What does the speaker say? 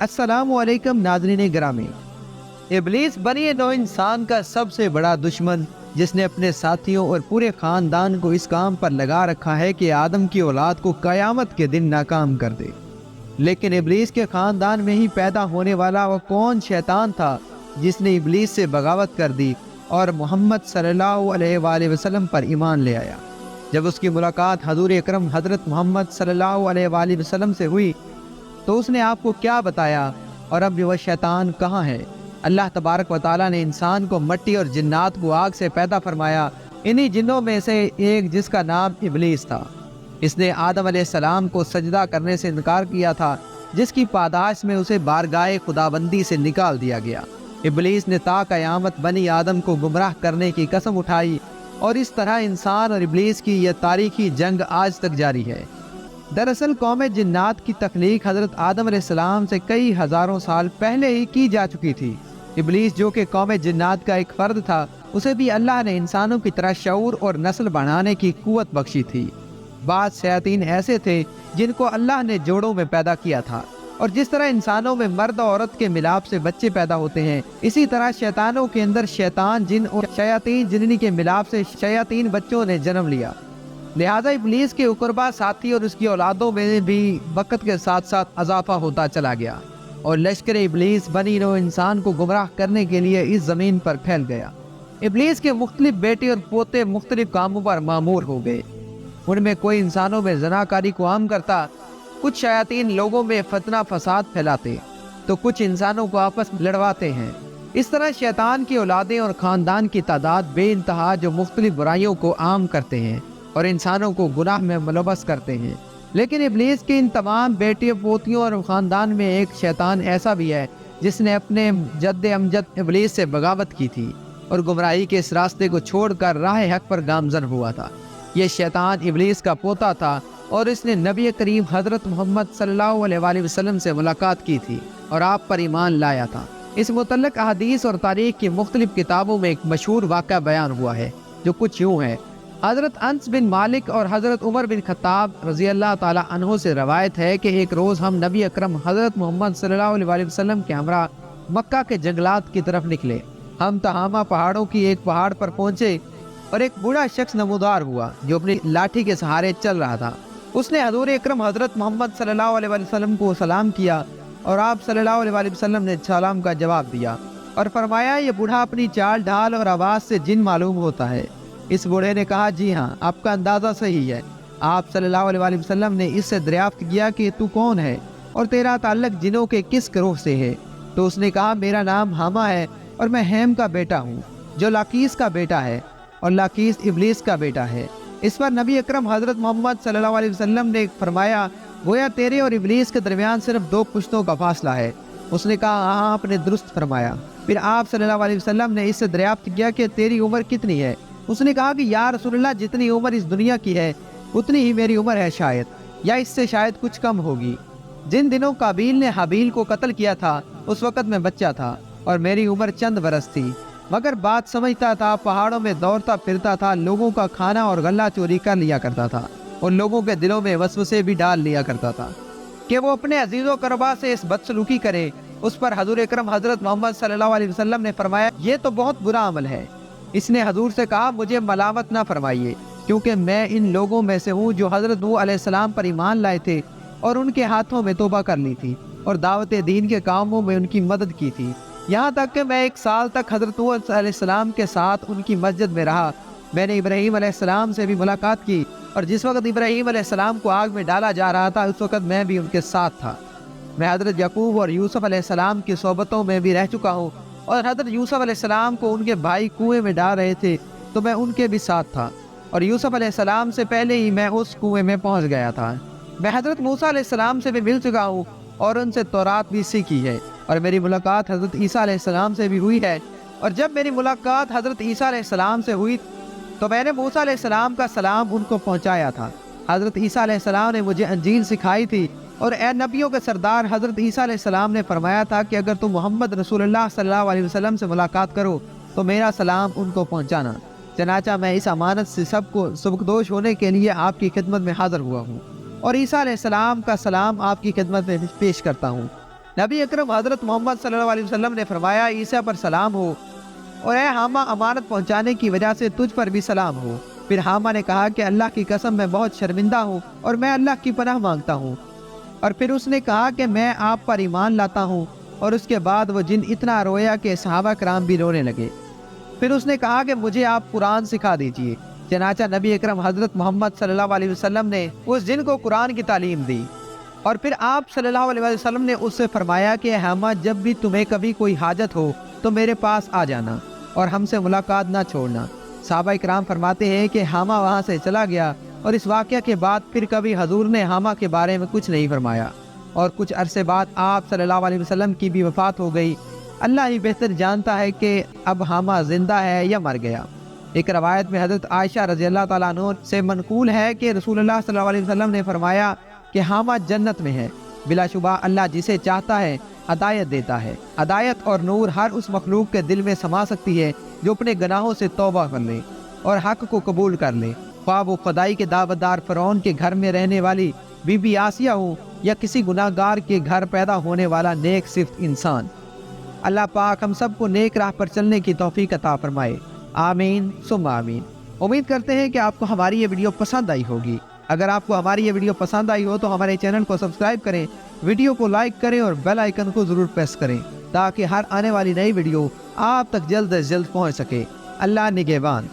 السلام علیکم ناظرین گرامی۔ ابلیس بنی نوع انسان کا سب سے بڑا دشمن، جس نے اپنے ساتھیوں اور پورے خاندان کو اس کام پر لگا رکھا ہے کہ آدم کی اولاد کو قیامت کے دن ناکام کر دے۔ لیکن ابلیس کے خاندان میں ہی پیدا ہونے والا وہ کون شیطان تھا جس نے ابلیس سے بغاوت کر دی اور محمد صلی اللہ علیہ وآلہ وسلم پر ایمان لے آیا؟ جب اس کی ملاقات حضور اکرم حضرت محمد صلی اللہ علیہ وآلہ وسلم سے ہوئی تو اس نے آپ کو کیا بتایا، اور اب وہ شیطان کہاں ہے؟ اللہ تبارک و تعالیٰ نے انسان کو مٹی اور جنات کو آگ سے پیدا فرمایا، انہی جنوں میں سے ایک جس کا نام ابلیس تھا۔ اس نے آدم علیہ السلام کو سجدہ کرنے سے انکار کیا تھا، جس کی پاداش میں اسے بارگاہ خداوندی سے نکال دیا گیا۔ ابلیس نے تا قیامت بنی آدم کو گمراہ کرنے کی قسم اٹھائی، اور اس طرح انسان اور ابلیس کی یہ تاریخی جنگ آج تک جاری ہے۔ دراصل قوم جنات کی تخلیق حضرت آدم علیہ السلام سے کئی ہزاروں سال پہلے ہی کی جا چکی تھی۔ ابلیس جو کہ قوم جنات کا ایک فرد تھا، اسے بھی اللہ نے انسانوں کی طرح شعور اور نسل بڑھانے کی قوت بخشی تھی۔ بعض شیاطین ایسے تھے جن کو اللہ نے جوڑوں میں پیدا کیا تھا، اور جس طرح انسانوں میں مرد اور عورت کے ملاپ سے بچے پیدا ہوتے ہیں، اسی طرح شیطانوں کے اندر شیطان جن اور شیاطین جننی کے ملاپ سے شیاطین بچوں نے جنم لیا۔ لہذا ابلیس کے اقربا ساتھی اور اس کی اولادوں میں بھی وقت کے ساتھ ساتھ اضافہ ہوتا چلا گیا، اور لشکر ابلیس بنی نوع انسان کو گمراہ کرنے کے لیے اس زمین پر پھیل گیا۔ ابلیس کے مختلف بیٹے اور پوتے مختلف کاموں پر مامور ہو گئے۔ ان میں کوئی انسانوں میں زناکاری کو عام کرتا، کچھ شیاطین لوگوں میں فتنہ فساد پھیلاتے، تو کچھ انسانوں کو آپس میں لڑواتے ہیں۔ اس طرح شیطان کی اولادیں اور خاندان کی تعداد بے انتہا جو مختلف برائیوں کو عام کرتے ہیں اور انسانوں کو گناہ میں ملوث کرتے ہیں۔ لیکن ابلیس کے ان تمام بیٹے پوتیوں اور خاندان میں ایک شیطان ایسا بھی ہے جس نے اپنے جد امجد ابلیس سے بغاوت کی تھی اور گمراہی کے اس راستے کو چھوڑ کر راہ حق پر گامزن ہوا تھا۔ یہ شیطان ابلیس کا پوتا تھا، اور اس نے نبی کریم حضرت محمد صلی اللہ علیہ وآلہ وسلم سے ملاقات کی تھی اور آپ پر ایمان لایا تھا۔ اس متعلق احادیث اور تاریخ کی مختلف کتابوں میں ایک مشہور واقعہ بیان ہوا ہے، جو کچھ یوں ہے۔ حضرت انس بن مالک اور حضرت عمر بن خطاب رضی اللہ تعالی عنہ سے روایت ہے کہ ایک روز ہم نبی اکرم حضرت محمد صلی اللہ علیہ وآلہ وسلم کے ہمراہ مکہ کے جنگلات کی طرف نکلے۔ ہم تہامہ پہاڑوں کی ایک پہاڑ پر پہنچے اور ایک بوڑھا شخص نمودار ہوا جو اپنی لاٹھی کے سہارے چل رہا تھا۔ اس نے حضور اکرم حضرت محمد صلی اللہ علیہ وآلہ وسلم کو سلام کیا، اور آپ صلی اللہ علیہ وآلہ وسلم نے سلام کا جواب دیا اور فرمایا، یہ بوڑھا اپنی چال ڈھال اور آواز سے جن معلوم ہوتا ہے۔ اس بوڑھے نے کہا، جی ہاں، آپ کا اندازہ صحیح ہے۔ آپ صلی اللہ علیہ وآلہ وسلم نے اس سے دریافت کیا کہ تو کون ہے اور تیرا تعلق جنوں کے کس گروہ سے ہے؟ تو اس نے کہا، میرا نام حامہ ہے اور میں ہیم کا بیٹا ہوں، جو لاقیس کا بیٹا ہے، اور لاقیس ابلیس کا بیٹا ہے۔ اس پر نبی اکرم حضرت محمد صلی اللہ علیہ وسلم نے فرمایا، گویا تیرے اور ابلیس کے درمیان صرف 2 پشتوں کا فاصلہ ہے۔ اس نے کہا، ہاں، آپ نے درست فرمایا۔ پھر آپ صلی اللہ علیہ وسلم نے اس سے دریافت کیا کہ تیری عمر کتنی ہے؟ اس نے کہا کہ یا رسول اللہ، جتنی عمر اس دنیا کی ہے اتنی ہی میری عمر ہے شاید، یا اس سے شاید کچھ کم ہوگی۔ جن دنوں قابیل نے حابیل کو قتل کیا تھا اس وقت میں بچہ تھا اور میری عمر چند برس تھی، مگر بات سمجھتا تھا، پہاڑوں میں دوڑتا پھرتا تھا، لوگوں کا کھانا اور غلہ چوری کر لیا کرتا تھا، اور لوگوں کے دلوں میں وسوسے بھی ڈال لیا کرتا تھا کہ وہ اپنے عزیز و قربا سے اس بدسلوکی کرے۔ اس پر حضور اکرم حضرت محمد صلی اللہ علیہ وسلم نے فرمایا، یہ تو بہت برا عمل ہے۔ اس نے حضور سے کہا، مجھے ملامت نہ فرمائیے، کیونکہ میں ان لوگوں میں سے ہوں جو حضرت نوح علیہ السلام پر ایمان لائے تھے اور ان کے ہاتھوں میں توبہ کر لی تھی اور دعوت دین کے کاموں میں ان کی مدد کی تھی، یہاں تک کہ میں 1 سال تک حضرت نوح علیہ السلام کے ساتھ ان کی مسجد میں رہا۔ میں نے ابراہیم علیہ السلام سے بھی ملاقات کی، اور جس وقت ابراہیم علیہ السلام کو آگ میں ڈالا جا رہا تھا اس وقت میں بھی ان کے ساتھ تھا۔ میں حضرت یعقوب اور یوسف علیہ السلام کی صحبتوں میں بھی رہ چکا ہوں، اور حضرت یوسف علیہ السلام کو ان کے بھائی کنویں میں ڈال رہے تھے تو میں ان کے بھی ساتھ تھا، اور یوسف علیہ السلام سے پہلے ہی میں اس کنویں میں پہنچ گیا تھا۔ میں حضرت موسیٰ علیہ السلام سے بھی مل چکا ہوں اور ان سے تورات بھی سیکھی ہے، اور میری ملاقات حضرت عیسیٰ علیہ السلام سے بھی ہوئی ہے۔ اور جب میری ملاقات حضرت عیسیٰ علیہ السلام سے ہوئی تو میں نے موسیٰ علیہ السلام کا سلام ان کو پہنچایا تھا۔ حضرت عیسیٰ علیہ السلام نے مجھے انجیل سکھائی تھی، اور اے نبیوں کے سردار حضرت عیسیٰ علیہ السلام نے فرمایا تھا کہ اگر تم محمد رسول اللہ صلی اللہ علیہ وسلم سے ملاقات کرو تو میرا سلام ان کو پہنچانا۔ چنانچہ میں اس امانت سے سب کو سبکدوش ہونے کے لیے آپ کی خدمت میں حاضر ہوا ہوں، اور عیسیٰ علیہ السلام کا سلام آپ کی خدمت میں پیش کرتا ہوں۔ نبی اکرم حضرت محمد صلی اللہ علیہ وسلم نے فرمایا عیسیٰ پر سلام ہو، اور اے حامہ امانت پہنچانے کی وجہ سے تجھ پر بھی سلام ہو۔ پھر حامہ نے کہا کہ اللہ کی قسم میں بہت شرمندہ ہوں اور میں اللہ کی پناہ مانگتا ہوں۔ اور پھر اس نے کہا کہ میں آپ پر ایمان لاتا ہوں، اور اس کے بعد وہ جن اتنا رویا کہ صحابہ کرام بھی رونے لگے۔ پھر اس نے کہا کہ مجھے آپ قرآن سکھا دیجئے۔ چنانچہ نبی اکرم حضرت محمد صلی اللہ علیہ وسلم نے اس جن کو قرآن کی تعلیم دی، اور پھر آپ صلی اللہ علیہ وسلم نے اس سے فرمایا کہ حامہ جب بھی تمہیں کبھی کوئی حاجت ہو تو میرے پاس آ جانا اور ہم سے ملاقات نہ چھوڑنا۔ صحابہ کرام فرماتے ہیں کہ حامہ وہاں سے چلا گیا، اور اس واقعہ کے بعد پھر کبھی حضور نے حامہ کے بارے میں کچھ نہیں فرمایا، اور کچھ عرصے بعد آپ صلی اللہ علیہ وسلم کی بھی وفات ہو گئی۔ اللہ ہی بہتر جانتا ہے کہ اب حامہ زندہ ہے یا مر گیا۔ ایک روایت میں حضرت عائشہ رضی اللہ تعالیٰ عنہ سے منقول ہے کہ رسول اللہ صلی اللہ علیہ وسلم نے فرمایا کہ حامہ جنت میں ہے۔ بلا شبہ اللہ جسے چاہتا ہے ہدایت دیتا ہے۔ ہدایت اور نور ہر اس مخلوق کے دل میں سما سکتی ہے جو اپنے گناہوں سے توبہ کر لے اور حق کو قبول کر لے، خواہ وہ خدائی کے دعوتدار فرعون کے گھر میں رہنے والی بی بی آسیہ ہو یا کسی گناہ گار کے گھر پیدا ہونے والا نیک صفت انسان۔ اللہ پاک ہم سب کو نیک راہ پر چلنے کی توفیق عطا فرمائے، آمین ثم آمین۔ امید کرتے ہیں کہ آپ کو ہماری یہ ویڈیو پسند آئی ہوگی۔ اگر آپ کو ہماری یہ ویڈیو پسند آئی ہو تو ہمارے چینل کو سبسکرائب کریں، ویڈیو کو لائک کریں اور بیل آئیکن کو ضرور پریس کریں تاکہ ہر آنے والی نئی ویڈیو آپ تک جلد از جلد پہنچ سکے۔ اللہ نگہبان۔